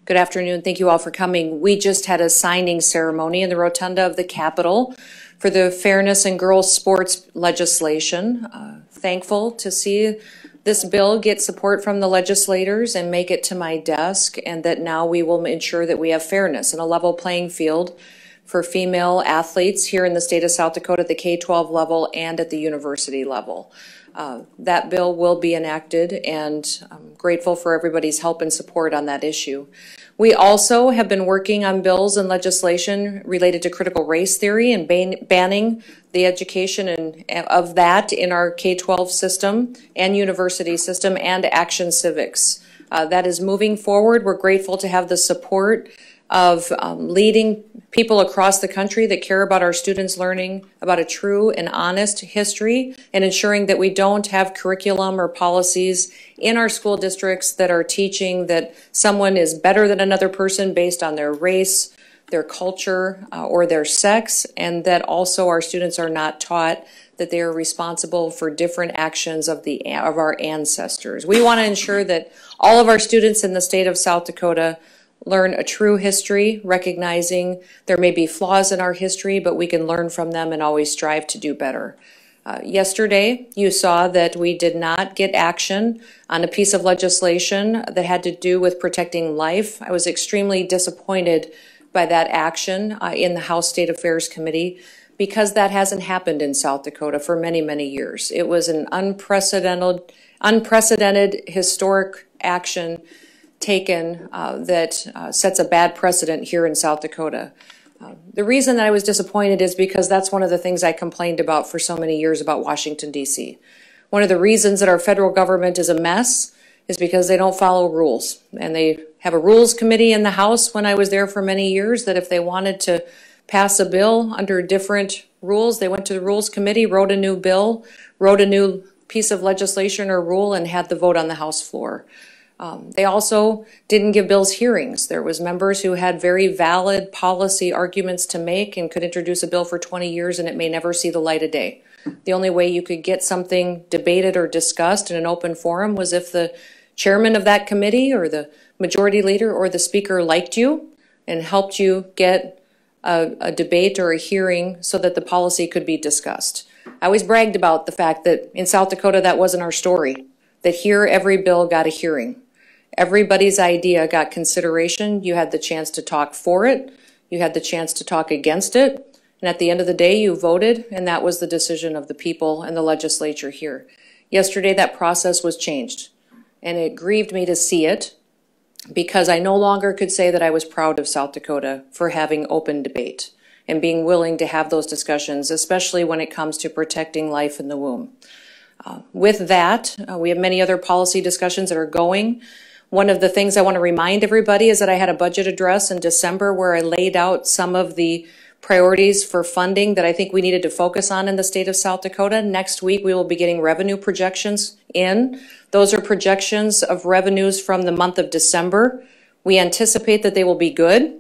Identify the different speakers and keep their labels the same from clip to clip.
Speaker 1: Good afternoon. Thank you all for coming. We just had a signing ceremony in the rotunda of the Capitol for the fairness in girls sports legislation. Thankful to see this bill get support from the legislators and make it to my desk, and that now we will ensure that we have fairness and a level playing field for female athletes here in the state of South Dakota at the K-12 level and at the university level. That bill will be enacted, and I'm grateful for everybody's help and support on that issue. We also have been working on bills and legislation related to critical race theory and banning the education of that in our K-12 system and university system, and action civics. That is moving forward. We're grateful to have the support of leading people across the country that care about our students learning about a true and honest history, and ensuring that we don't have curriculum or policies in our school districts that are teaching that someone is better than another person based on their race, their culture, or their sex, and that also our students are not taught that they are responsible for different actions of our ancestors. We want to ensure that all of our students in the state of South Dakota learn a true history, recognizing there may be flaws in our history, but we can learn from them and always strive to do better. Yesterday, you saw that we did not get action on a piece of legislation that had to do with protecting life. I was extremely disappointed by that action in the House State Affairs Committee, because that hasn't happened in South Dakota for many, many years. It was an unprecedented historic action taken that sets a bad precedent here in South Dakota. The reason that I was disappointed is because that's one of the things I complained about for so many years about Washington, D.C. One of the reasons that our federal government is a mess is because they don't follow rules. And they have a rules committee in the House when I was there for many years that if they wanted to pass a bill under different rules, they went to the rules committee, wrote a new bill, wrote a new piece of legislation or rule, and had the vote on the House floor. They also didn't give bills hearings. There was members who had very valid policy arguments to make and could introduce a bill for 20 years and it may never see the light of day. The only way you could get something debated or discussed in an open forum was if the chairman of that committee or the majority leader or the speaker liked you and helped you get a debate or a hearing so that the policy could be discussed. I always bragged about the fact that in South Dakota that wasn't our story, that here every bill got a hearing. Everybody's idea got consideration. You had the chance to talk for it. You had the chance to talk against it. And at the end of the day, you voted, and that was the decision of the people and the legislature here. Yesterday, that process was changed, and it grieved me to see it because I no longer could say that I was proud of South Dakota for having open debate and being willing to have those discussions, especially when it comes to protecting life in the womb. With that, we have many other policy discussions that are going. One of the things I want to remind everybody is that I had a budget address in December where I laid out some of the priorities for funding that I think we needed to focus on in the state of South Dakota. Next week, we will be getting revenue projections in. Those are projections of revenues from the month of December. We anticipate that they will be good,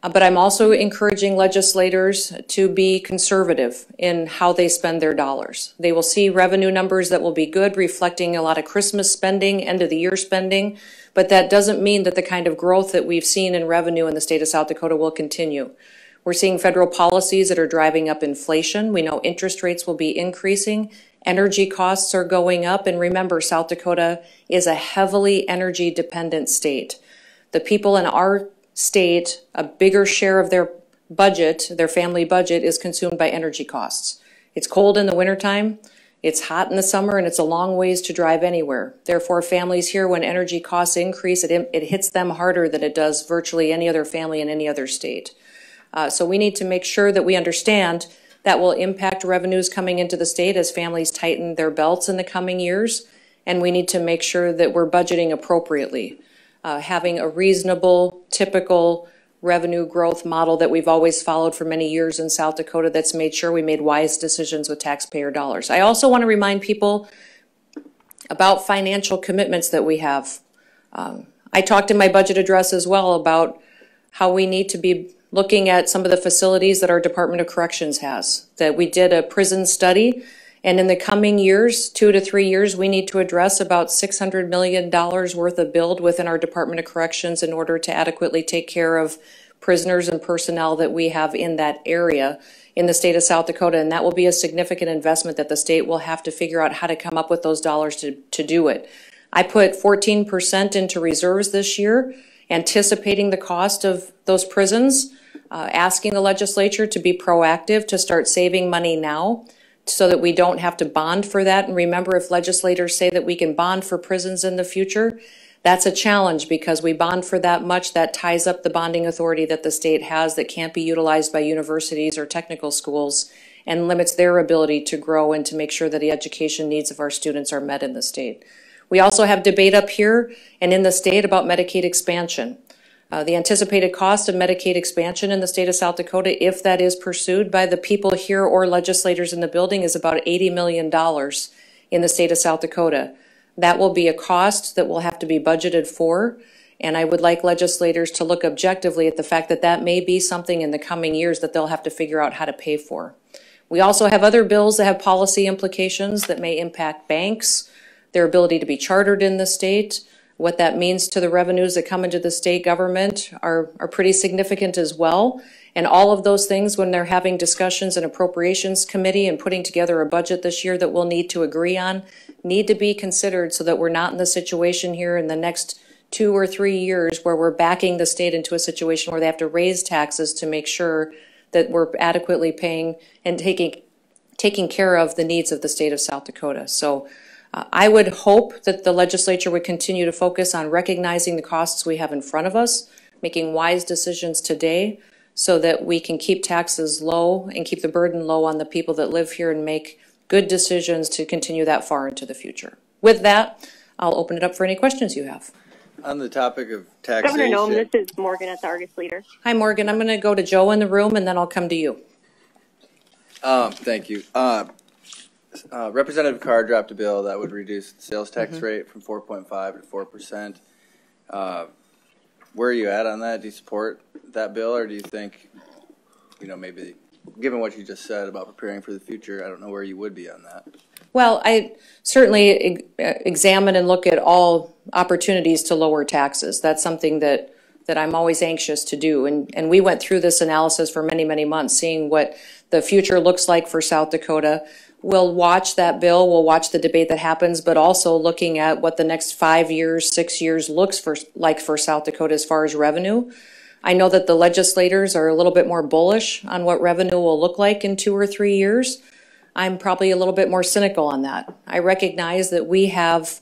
Speaker 1: but I'm also encouraging legislators to be conservative in how they spend their dollars. They will see revenue numbers that will be good, reflecting a lot of Christmas spending, end of the year spending, but that doesn't mean that the kind of growth that we've seen in revenue in the state of South Dakota will continue. We're seeing federal policies that are driving up inflation. We know interest rates will be increasing. Energy costs are going up. And remember, South Dakota is a heavily energy dependent state. The people in our state, a bigger share of their budget, their family budget, is consumed by energy costs. It's cold in the wintertime, it's hot in the summer, and it's a long ways to drive anywhere. Therefore, families here, when energy costs increase, it hits them harder than it does virtually any other family in any other state. So we need to make sure that we understand that will impact revenues coming into the state as families tighten their belts in the coming years, and we need to make sure that we're budgeting appropriately. Having a reasonable, typical revenue growth model that we've always followed for many years in South Dakota that's made sure we made wise decisions with taxpayer dollars. I also want to remind people about financial commitments that we have. I talked in my budget address as well about how we need to be looking at some of the facilities that our Department of Corrections has. That we did a prison study, And in the coming years, 2 to 3 years, we need to address about $600 million worth of build within our Department of Corrections in order to adequately take care of prisoners and personnel that we have in that area in the state of South Dakota. And that will be a significant investment that the state will have to figure out how to come up with those dollars to do it. I put 14% into reserves this year, anticipating the cost of those prisons, asking the legislature to be proactive, to start saving money now so that we don't have to bond for that. And remember, if legislators say that we can bond for prisons in the future, that's a challenge because we bond for that much. That ties up the bonding authority that the state has that can't be utilized by universities or technical schools and limits their ability to grow and to make sure that the education needs of our students are met in the state. We also have debate up here and in the state about Medicaid expansion. The anticipated cost of Medicaid expansion in the state of South Dakota, if that is pursued by the people here or legislators in the building, is about $80 million in the state of South Dakota. That will be a cost that will have to be budgeted for, and I would like legislators to look objectively at the fact that that may be something in the coming years that they'll have to figure out how to pay for. We also have other bills that have policy implications that may impact banks, their ability to be chartered in the state. What that means to the revenues that come into the state government are pretty significant as well. And all of those things, when they're having discussions in appropriations committee and putting together a budget this year that we'll need to agree on, need to be considered so that we're not in the situation here in the next 2 or 3 years where we're backing the state into a situation where they have to raise taxes to make sure that we're adequately paying and taking care of the needs of the state of South Dakota. So I would hope that the legislature would continue to focus on recognizing the costs we have in front of us, making wise decisions today so that we can keep taxes low and keep the burden low on the people that live here and make good decisions to continue that far into the future. With that, I'll open it up for any questions you have.
Speaker 2: On the topic of taxation.
Speaker 3: Governor Noem, this is Morgan at the Argus Leader.
Speaker 1: Hi, Morgan. I'm going to go to Joe in the room and then I'll come to you.
Speaker 2: Thank you. Representative Carr dropped a bill that would reduce the sales tax rate from 4.5 to 4%. Where are you at on that? Do you support that bill, or do you think, maybe given what you just said about preparing for the future, I don't know where you would be on that?
Speaker 1: Well, I certainly examine and look at all opportunities to lower taxes. That's something that I'm always anxious to do. And we went through this analysis for many, many months, seeing what the future looks like for South Dakota. We'll watch that bill, we'll watch the debate that happens, but also looking at what the next 5 years, 6 years looks like for South Dakota as far as revenue. I know that the legislators are a little bit more bullish on what revenue will look like in 2 or 3 years. I'm probably a little bit more cynical on that. I recognize that we have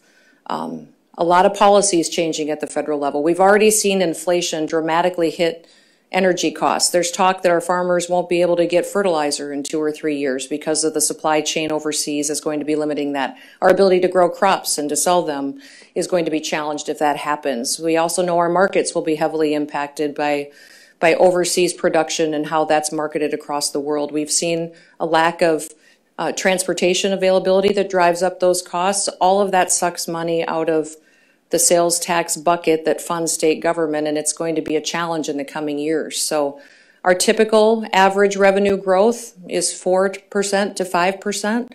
Speaker 1: a lot of policies changing at the federal level. We've already seen inflation dramatically hit energy costs. There's talk that our farmers won't be able to get fertilizer in 2 or 3 years because of the supply chain overseas is going to be limiting that. Our ability to grow crops and to sell them is going to be challenged if that happens. We also know our markets will be heavily impacted by overseas production and how that's marketed across the world. We've seen a lack of transportation availability that drives up those costs. All of that sucks money out of the sales tax bucket that funds state government, and it's going to be a challenge in the coming years. So our typical average revenue growth is 4% to 5%.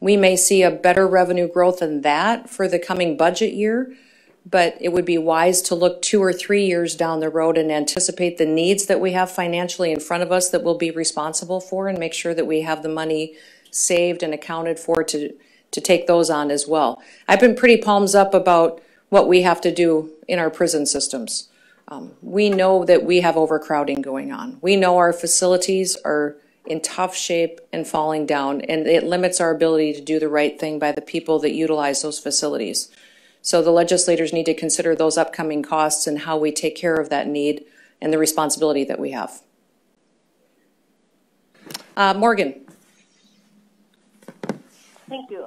Speaker 1: We may see a better revenue growth than that for the coming budget year, but it would be wise to look 2 or 3 years down the road and anticipate the needs that we have financially in front of us that we'll be responsible for, and make sure that we have the money saved and accounted for to take those on as well. I've been pretty palms up about what we have to do in our prison systems. We know that we have overcrowding going on. We know our facilities are in tough shape and falling down, and it limits our ability to do the right thing by the people that utilize those facilities. So the legislators need to consider those upcoming costs and how we take care of that need and the responsibility that we have. Morgan.
Speaker 3: Thank you.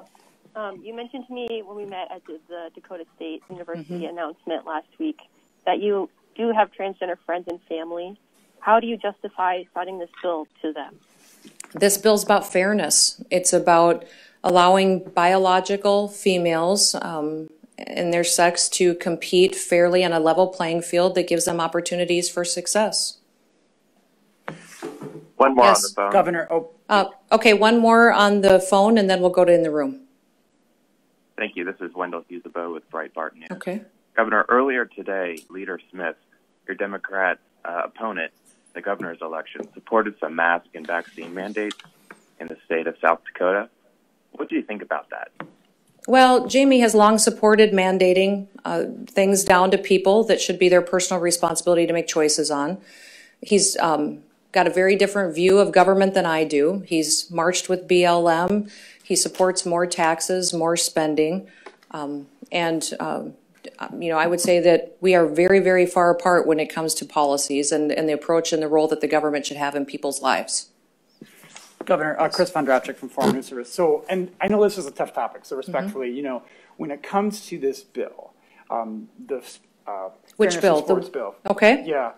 Speaker 3: You mentioned to me when we met at the Dakota State University announcement last week that you do have transgender friends and family. How do you justify citing this bill to them?
Speaker 1: This bill's about fairness. It's about allowing biological females and their sex to compete fairly on a level playing field that gives them opportunities for success.
Speaker 4: One more
Speaker 1: Yes.
Speaker 4: on the phone.
Speaker 5: Governor,
Speaker 1: Okay, one more on the phone, and then we'll go to in the room.
Speaker 4: Thank you. This is Wendell Husabo with Breitbart News.
Speaker 1: Okay.
Speaker 4: Governor, earlier today, Leader Smith, your Democrat opponent in the governor's election, supported some mask and vaccine mandates in the state of South Dakota. What do you think about that?
Speaker 1: Well, Jamie has long supported mandating things down to people that should be their personal responsibility to make choices on. He's got a very different view of government than I do. He's marched with BLM. He supports more taxes, more spending. You know, I would say that we are very, very far apart when it comes to policies and the approach and the role that the government should have in people's lives.
Speaker 5: Governor, Chris Von Dratchik from Foreign News Service. So, and I know this is a tough topic, so respectfully, you know, when it comes to this bill,
Speaker 1: Which bill?
Speaker 5: Sports bill.
Speaker 1: Okay.
Speaker 5: Yeah.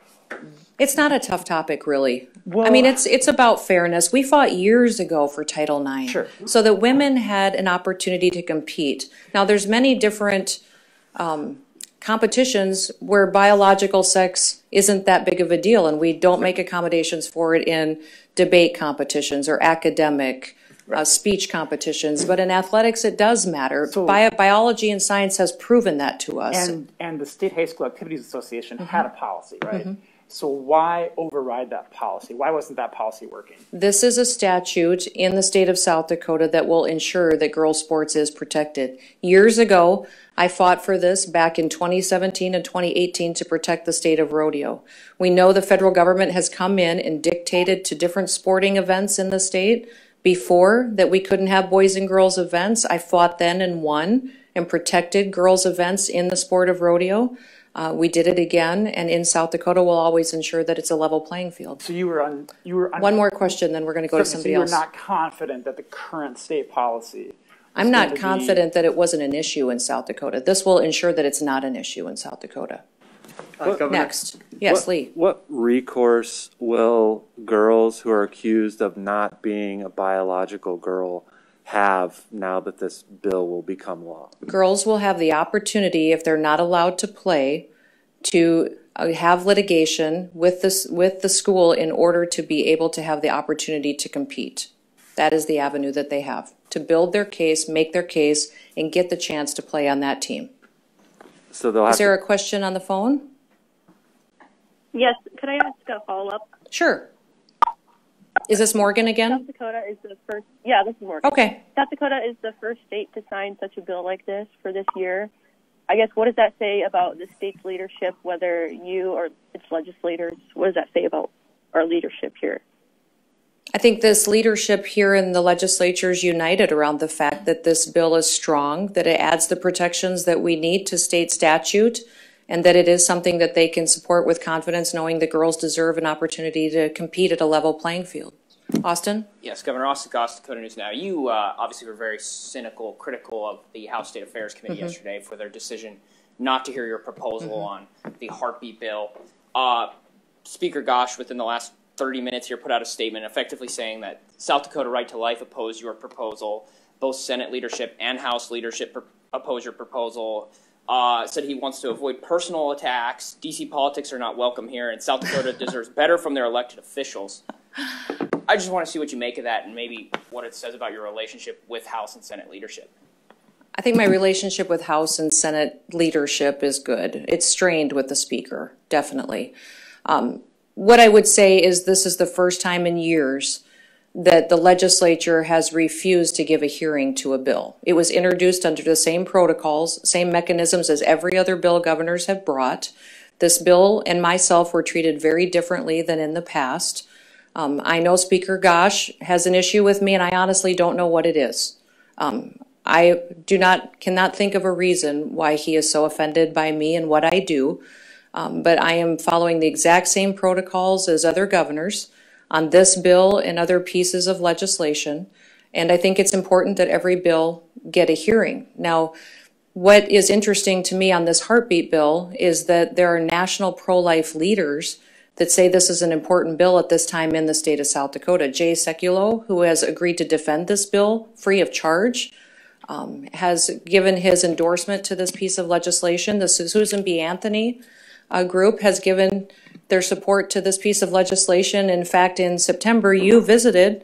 Speaker 1: It's not a tough topic, really.
Speaker 5: Well,
Speaker 1: I mean, it's about fairness. We fought years ago for Title IX,
Speaker 5: Sure.
Speaker 1: so that women had an opportunity to compete. Now, there's many different competitions where biological sex isn't that big of a deal, and we don't make accommodations for it in debate competitions or academic speech competitions. But in athletics, it does matter.
Speaker 5: So,
Speaker 1: biology and science has proven that to us.
Speaker 5: And the State High School Activities Association had a policy, right? So why override that policy? Why wasn't that policy working?
Speaker 1: This is a statute in the state of South Dakota that will ensure that girls' sports is protected. Years ago, I fought for this back in 2017 and 2018 to protect the state of rodeo. We know the federal government has come in and dictated to different sporting events in the state before that we couldn't have boys and girls events. I fought then and won and protected girls' events in the sport of rodeo. We did it again, and in South Dakota, we'll always ensure that it's a level playing field.
Speaker 5: So you were on.
Speaker 1: One more question, then we're going to go to somebody else.
Speaker 5: So you're not confident that the current state policy.
Speaker 1: I'm not confident that it wasn't an issue in South Dakota. This will ensure that it's not an issue in South Dakota. Next. Yes, Lee.
Speaker 6: What recourse will girls who are accused of not being a biological girl have now that this bill will become law?
Speaker 1: Girls will have the opportunity, if they're not allowed to play, to have litigation with the school in order to be able to have the opportunity to compete. That is the avenue that they have to build their case, make their case, and get the chance to play on that team.
Speaker 6: So they'll have.
Speaker 1: Is there a question on the phone?
Speaker 3: Yes. Could I ask a follow-up?
Speaker 1: Sure. Is this Morgan again?
Speaker 3: South Dakota is the first. Yeah, this is Morgan.
Speaker 1: Okay.
Speaker 3: South Dakota is the first state to sign such a bill like this for this year. I guess, what does that say about the state's leadership, whether you or its legislators, what does that say about our leadership here?
Speaker 1: I think this leadership here in the legislature is united around the fact that this bill is strong, that it adds the protections that we need to state statute, and that it is something that they can support with confidence, knowing that girls deserve an opportunity to compete at a level playing field. Austin?
Speaker 7: Yes, Governor Austin Goss, Dakota News Now. You obviously were very cynical, critical of the House State Affairs Committee yesterday for their decision not to hear your proposal on the heartbeat bill. Speaker Gosh, within the last 30 minutes here, put out a statement effectively saying that South Dakota Right to Life opposed your proposal. Both Senate leadership and House leadership oppose your proposal. Said he wants to avoid personal attacks. D.C. politics are not welcome here, and South Dakota deserves better from their elected officials. I just want to see what you make of that and maybe what it says about your relationship with House and Senate leadership.
Speaker 1: I think my relationship with House and Senate leadership is good. It's strained with the Speaker, definitely. What I would say is this is the first time in years that the legislature has refused to give a hearing to a bill. It was introduced under the same protocols, same mechanisms as every other bill governors have brought. This bill and myself were treated very differently than in the past. I know Speaker Gosh has an issue with me, and I honestly don't know what it is. I cannot think of a reason why he is so offended by me and what I do, but I am following the exact same protocols as other governors on this bill and other pieces of legislation, and I think it's important that every bill get a hearing. Now, what is interesting to me on this heartbeat bill is that there are national pro-life leaders that say this is an important bill at this time in the state of South Dakota. Jay Sekulow, who has agreed to defend this bill free of charge, has given his endorsement to this piece of legislation. The Susan B. Anthony group has given their support to this piece of legislation. In fact, in September, you visited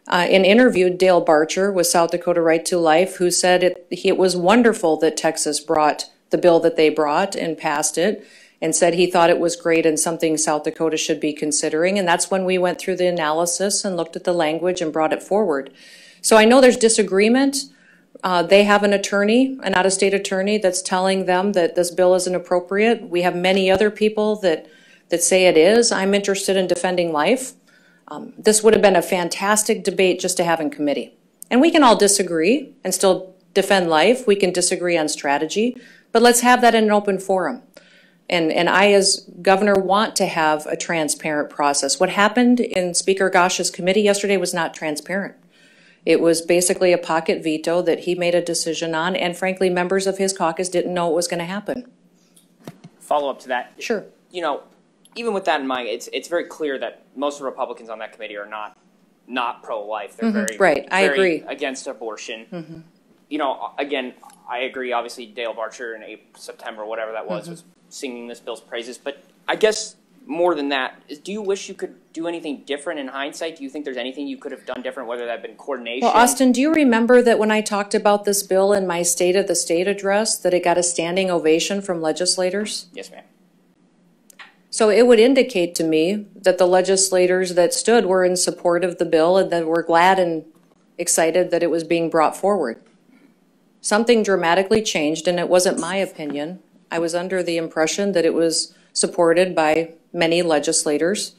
Speaker 1: and interviewed Dale Barcher with South Dakota Right to Life, who said it was wonderful that Texas brought the bill that they brought and passed it, and said he thought it was great and something South Dakota should be considering. And that's when we went through the analysis and looked at the language and brought it forward. So I know there's disagreement. They have an attorney, an out-of-state attorney, that's telling them that this bill isn't appropriate. We have many other people that say it is. I'm interested in defending life. This would have been a fantastic debate just to have in committee. And we can all disagree and still defend life. We can disagree on strategy, but let's have that in an open forum. And I, as governor, want to have a transparent process. What happened in Speaker Gosh's committee yesterday was not transparent. It was basically a pocket veto that he made a decision on, and frankly, members of his caucus didn't know it was going to happen.
Speaker 7: Follow up to that.
Speaker 1: Sure.
Speaker 7: You know, even with that in mind, it's very clear that most of the Republicans on that committee are not pro-life. They're
Speaker 1: right. I
Speaker 7: very
Speaker 1: agree.
Speaker 7: against abortion. You know, again, I agree. Obviously, Dale Barcher in September, whatever that was singing this bill's praises. But I guess more than that, do you wish you could do anything different in hindsight? Do you think there's anything you could have done different, whether that had been coordination?
Speaker 1: Well, Austin, do you remember that when I talked about this bill in my State of the State address, that it got a standing ovation from legislators?
Speaker 7: Yes, ma'am.
Speaker 1: So it would indicate to me that the legislators that stood were in support of the bill and that were glad and excited that it was being brought forward. Something dramatically changed, and it wasn't my opinion. I was under the impression that it was supported by many legislators.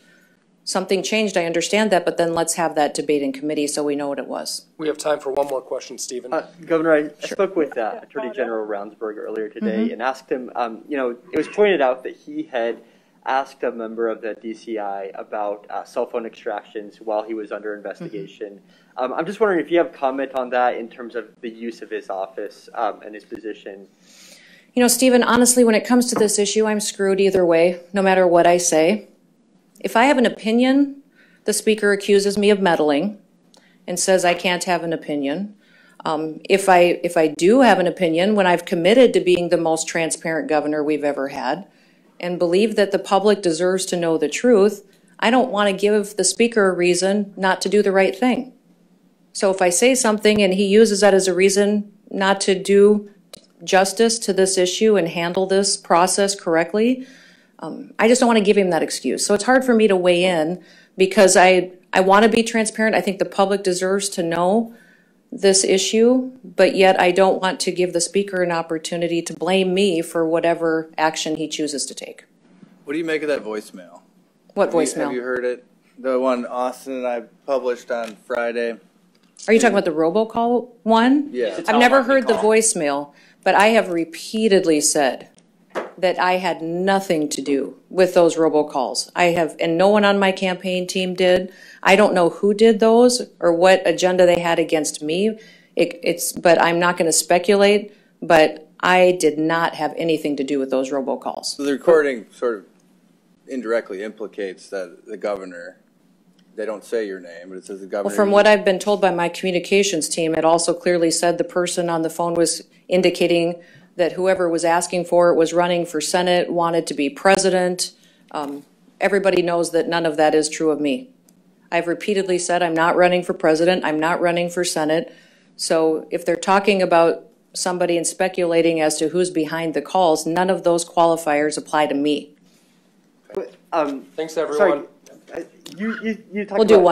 Speaker 1: Something changed, I understand that, but then let's have that debate in committee so we know what it was.
Speaker 8: We have time for one more question, Stephen.
Speaker 9: Governor, I spoke with Attorney General Ravnsborg earlier today and asked him, you know, it was pointed out that he had asked a member of the DCI about cell phone extractions while he was under investigation. I'm just wondering if you have comment on that in terms of the use of his office and his position.
Speaker 1: You know, Stephen, honestly, when it comes to this issue, I'm screwed either way, no matter what I say. If I have an opinion, the Speaker accuses me of meddling and says I can't have an opinion. If I do have an opinion, when I've committed to being the most transparent governor we've ever had and believe that the public deserves to know the truth, I don't want to give the Speaker a reason not to do the right thing. So if I say something and he uses that as a reason not to do justice to this issue and handle this process correctly, I just don't want to give him that excuse. So it's hard for me to weigh in because I want to be transparent. I think the public deserves to know this issue, but yet I don't want to give the Speaker an opportunity to blame me for whatever action he chooses to take.
Speaker 2: What do you make of that voicemail?
Speaker 1: What voicemail?
Speaker 2: Have you heard it? The one Austin and I published on Friday.
Speaker 1: Are you talking about the robocall one?
Speaker 2: Yeah.
Speaker 1: I've never heard the voicemail, but I have repeatedly said that I had nothing to do with those robocalls. And no one on my campaign team did. I don't know who did those or what agenda they had against me. But I'm not going to speculate, but I did not have anything to do with those robocalls.
Speaker 2: So the recording sort of indirectly implicates that the governor, they don't say your name, but it says the governor.
Speaker 1: Well, from what I've been told by my communications team, it also clearly said the person on the phone was indicating that whoever was asking for it was running for Senate, wanted to be president. Everybody knows that none of that is true of me. I've repeatedly said I'm not running for president, I'm not running for Senate. So if they're talking about somebody and speculating as to who's behind the calls, none of those qualifiers apply to me.
Speaker 8: Thanks, everyone.
Speaker 9: Sorry, you talked
Speaker 1: We'll do
Speaker 9: about
Speaker 1: one.